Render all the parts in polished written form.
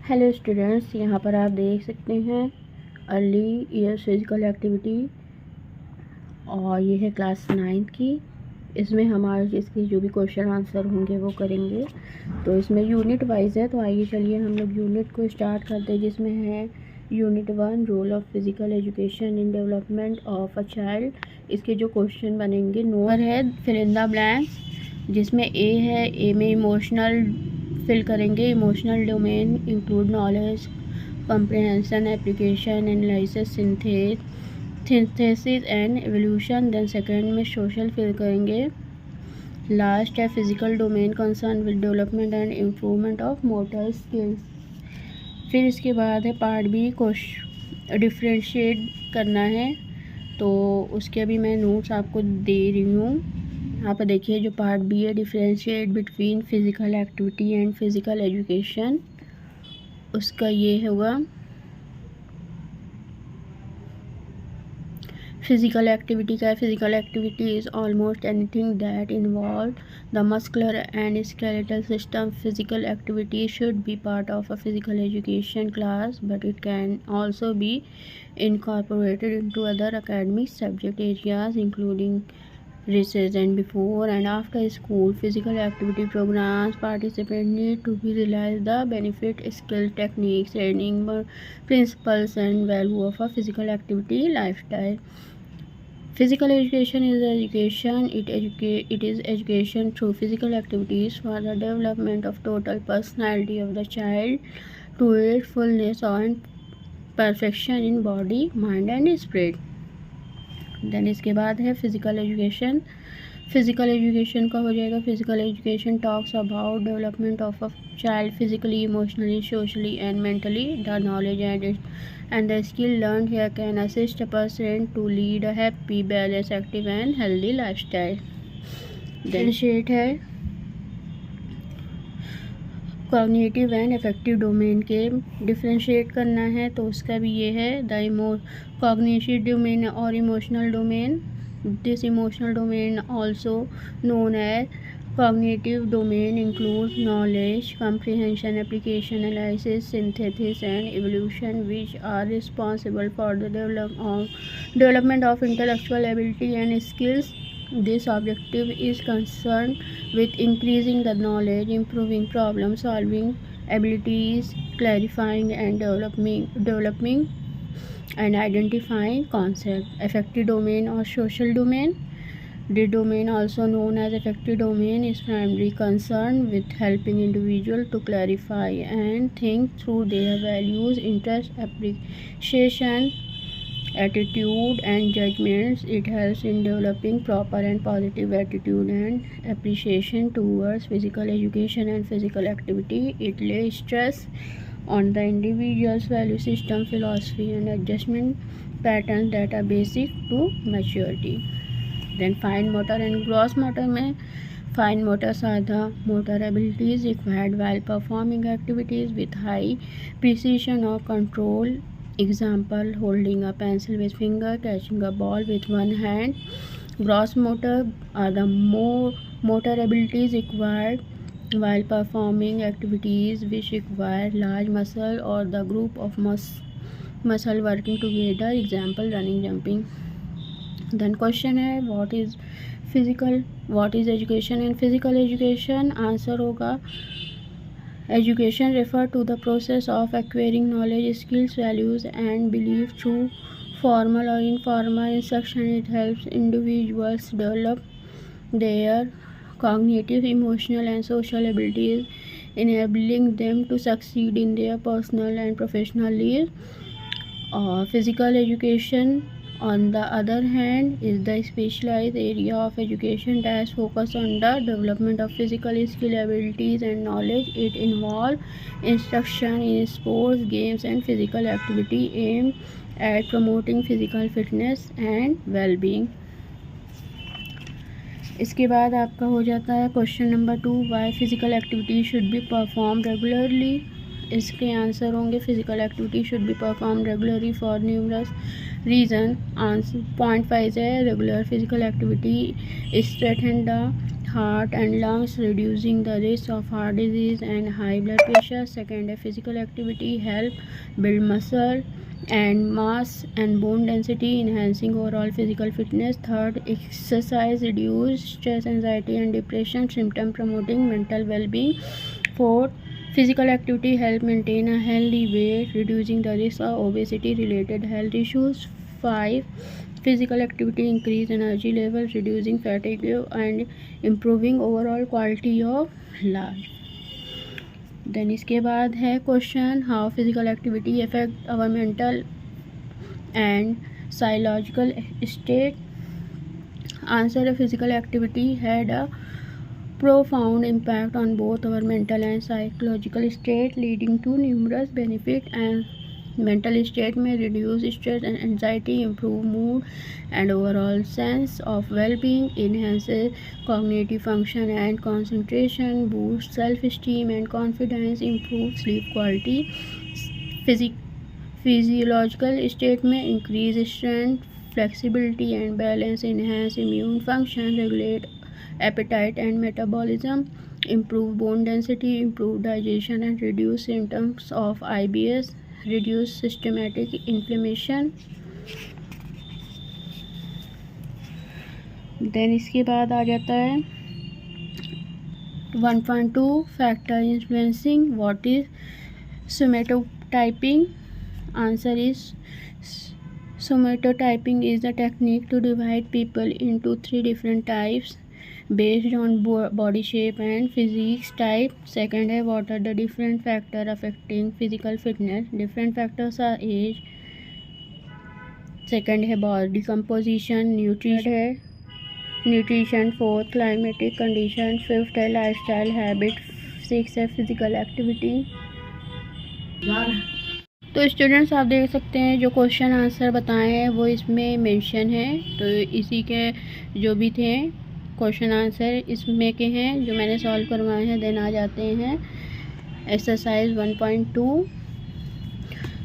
Hello students, यहाँ पर आप देख सकते हैं अर्ली ईयर्स फिजिकल एक्टिविटी और ये है क्लास 9 की। इसमें हमारे इसके जो भी क्वेश्चन आंसर होंगे वो करेंगे। तो इसमें यूनिट वाइज है, तो आइए चलिए हम लोग यूनिट को स्टार्ट करते हैं, जिसमें है unit 1 role of physical education in development of a child. इसके जो क्वेश्चन बनेंगे नंबर है फिल इन द ब्लैंक्स, जिसमें ए है। ए में इमोशनल फिल करेंगे। Emotional domain include knowledge, comprehension, application, analysis, synthesis and evolution. Then second में social fill करेंगे। लास्ट है physical domain concern with development and improvement of motor skills. फिर इसके बाद है पार्ट बी, डिफ्रेंशिएट करना है, तो उसके अभी मैं नोट्स आपको दे रही हूँ। यहाँ पर देखिए जो पार्ट बी है, differentiate between physical activity and physical education, उसका ये होगा। फिजिकल एक्टिविटी का है, physical activity is almost anything that involve the muscular and skeletal system. Physical activity should B part of a physical education class, but it can also be incorporated into other academic subject areas including recess and before and after school physical activity programs. Participants need to be realize the benefit, skill, techniques, training, principles and value of a physical activity lifestyle. Physical education is education. It is education through physical activities for the development of total personality of the child to its fullness and perfection in body, mind and spirit. Then इसके बाद है physical education. Physical education का हो जाएगा, physical education talks about development of a child physically, emotionally, socially and mentally. The knowledge and the skill learn here can assist a person to lead a happy, balance, active and healthy lifestyle. Then शेट है cognitive and affective domain के differentiate करना है, तो उसका भी ये है द कॉग्निटिव डोमेन और emotional domain. This emotional domain also known as cognitive domain includes knowledge, comprehension, application, analysis, synthesis and evolution, which are responsible for the development of intellectual ability and skills. This objective is concerned with increasing the knowledge, improving problem solving abilities, clarifying and developing and identifying concepts. Affective domain or social domain. The domain, also known as affective domain, is primarily concerned with helping individuals to clarify and think through their values, interests, appreciation, attitude and judgments. It helps in developing proper and positive attitude and appreciation towards physical education and physical activity. It lays stress on the individual's value system, philosophy and adjustment patterns that are basic to maturity. Then fine motor and gross motor में fine motors are the motor abilities required while performing activities with high precision or control. Example, holding a pencil with finger, catching a ball with one hand. Gross motor are the motor abilities required while performing activities which require large muscle or the group of muscle working together. Example, running, jumping. Then question है what is education and physical education. Answer होगा education refer to the process of acquiring knowledge, skills, values and belief through formal or informal instruction. It helps individuals develop their cognitive, emotional and social abilities, enabling them to succeed in their personal and professional lives. Physical education, on the other hand, is the specialized area of education that focuses on the development of physical skill, abilities and knowledge. It involves instruction in sports, games and physical activity aimed at promoting physical fitness and well-being. इसके बाद आपका हो जाता है question number 2, why physical activity should be perform regularly. इसके answer होंगे physical activity should be perform regularly for numerous reason. Answer point 5 है regular physical activity strengthen the heart and lungs, reducing the risk of heart disease and high blood pressure. Second है physical activity help build muscle and mass and bone density, enhancing overall physical fitness. Third, exercise reduce stress, anxiety and depression symptom, promoting mental well-being. Fourth, physical activity help maintain a healthy weight, reducing the risk of obesity related health issues. 5, physical activity increase energy levels, reducing fatigue and improving overall quality of life. Then इसके बाद है question, how physical activity affect our mental and psychological state. Answer है physical activity had a profound impact on both our mental and psychological state, leading to numerous benefits. And mental state may reduce stress and anxiety, improve mood and overall sense of well-being, enhances cognitive function and concentration, boosts self-esteem and confidence, improves sleep quality. Physiological state में increase strength, flexibility and balance, enhance immune function, regulate appetite and metabolism, improve bone density, improve digestion and reduce symptoms of IBS, reduce systematic inflammation. देन इसके बाद आ जाता है 1.2 factor influencing what is somatotyping. Answer is somatotyping is the technique to divide people into 3 different types based on body shape and physique type. Second है what are the different factors affecting physical fitness. Different factors are age. Second है body composition. nutrition. Fourth climatic condition. Fifth है lifestyle habit. Sixth है physical activity. तो students आप देख सकते हैं जो क्वेश्चन आंसर बताए हैं वो इसमें मेंशन है, तो इसी के जो भी थे क्वेश्चन आंसर इसमें के हैं जो मैंने सॉल्व करवाए हैं. देन आ जाते हैं एक्सरसाइज 1.2.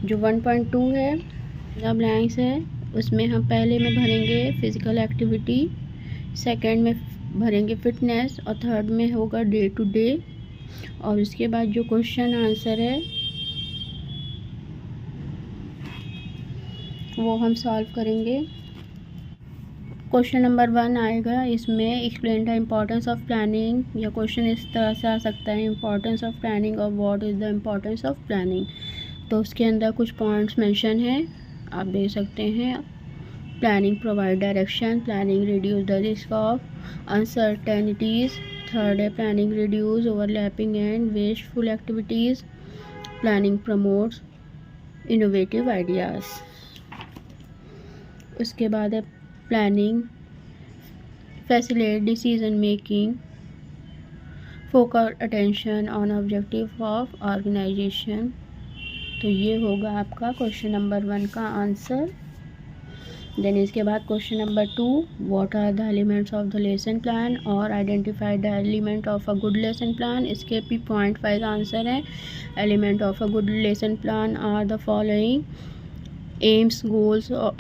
जो 1.2 है द ब्लैंक्स है, उसमें हम पहले में भरेंगे फिज़िकल एक्टिविटी, सेकंड में भरेंगे फिटनेस और थर्ड में होगा डे टू डे. और उसके बाद जो क्वेश्चन आंसर है वो हम सॉल्व करेंगे. क्वेश्चन नंबर 1 आएगा, इसमें explain the importance of planning, या क्वेश्चन इस तरह से आ सकता है इम्पोर्टेंस ऑफ प्लानिंग और what is the importance of planning. तो उसके अंदर कुछ पॉइंट्स मेंशन हैं, आप देख सकते हैं. Planning provide direction, planning reduce the risk of uncertainties. Third है planning reduce overlapping and wasteful activities. Planning promotes innovative ideas. उसके बाद है planning facilitate decision making, focus attention on objective of organization. तो ये होगा आपका क्वेश्चन नंबर 1 का answer. Then इसके बाद question number 2, what are the elements of the lesson plan और identify the element of a good lesson plan. इसके भी पॉइंट वाइज आंसर है. Element of a good lesson plan are the following: aims, goals or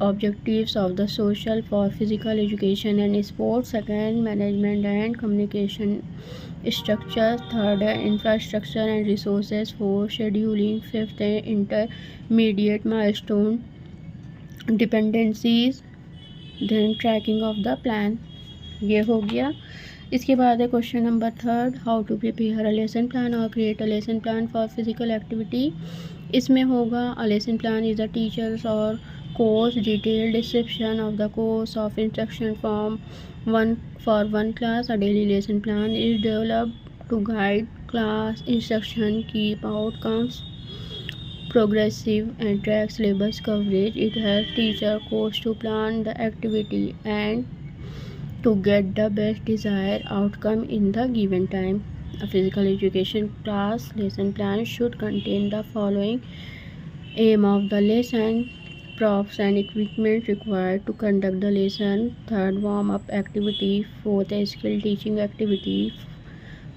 objectives of the social for physical education and sports. Second, management and communication structure. Third, infrastructure and resources. Fourth, scheduling. Fifth, intermediate milestone dependencies. Then tracking of the plan. ये हो गया. इसके बाद है question number 3, how to prepare a lesson plan और create a lesson plan for physical activity. इसमें होगा a lesson plan is the teacher's और course detail description of the course of instruction from one class. A daily lesson plan is developed to guide class instruction, keep outcomes progressive and track syllabus coverage. It helps teacher coach to plan the activity and to get the best desired outcome in the given time. A physical education class lesson plan should contain the following: aim of the lesson, props and equipment required to conduct the lesson. Third, warm up activity. Fourth, skill teaching activity,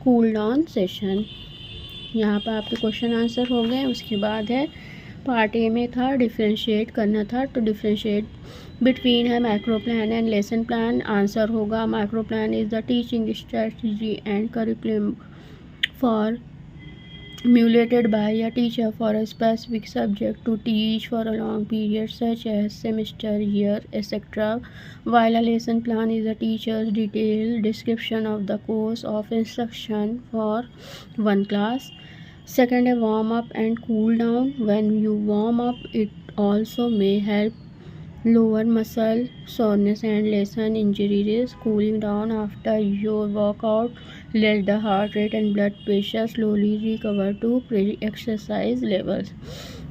cool down session. यहाँ पर आपके question answer हो गए. उसके बाद है part A में था, डिफ्रेंशिएट करना था, तो डिफ्रेंशिएट बिटवीन है micro plan and lesson plan. Answer होगा micro plan is the teaching strategy and curriculum for emulated by a teacher for a specific subject to teach for a long period such as semester, year, etc. While a lesson plan is a teacher's detailed description of the course of instruction for one class. Second, a warm up and cool down. When you warm up, it also may help lower muscle soreness and lessen injury risk. Cooling down after your workout let the heart rate and blood pressure slowly recover to pre-exercise levels.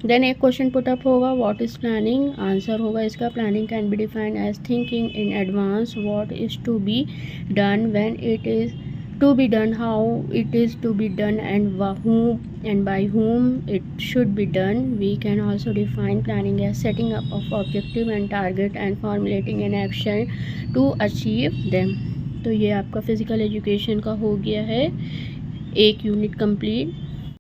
Then एक question put up होगा, what is planning. Answer होगा इसका, planning can be defined as thinking in advance what is to be done, when it is to be done, how it is to be done, and whom and by whom it should be done. We can also define planning as setting up of objective and target and formulating an action to achieve them. तो ये आपका physical education का हो गया है एक unit complete.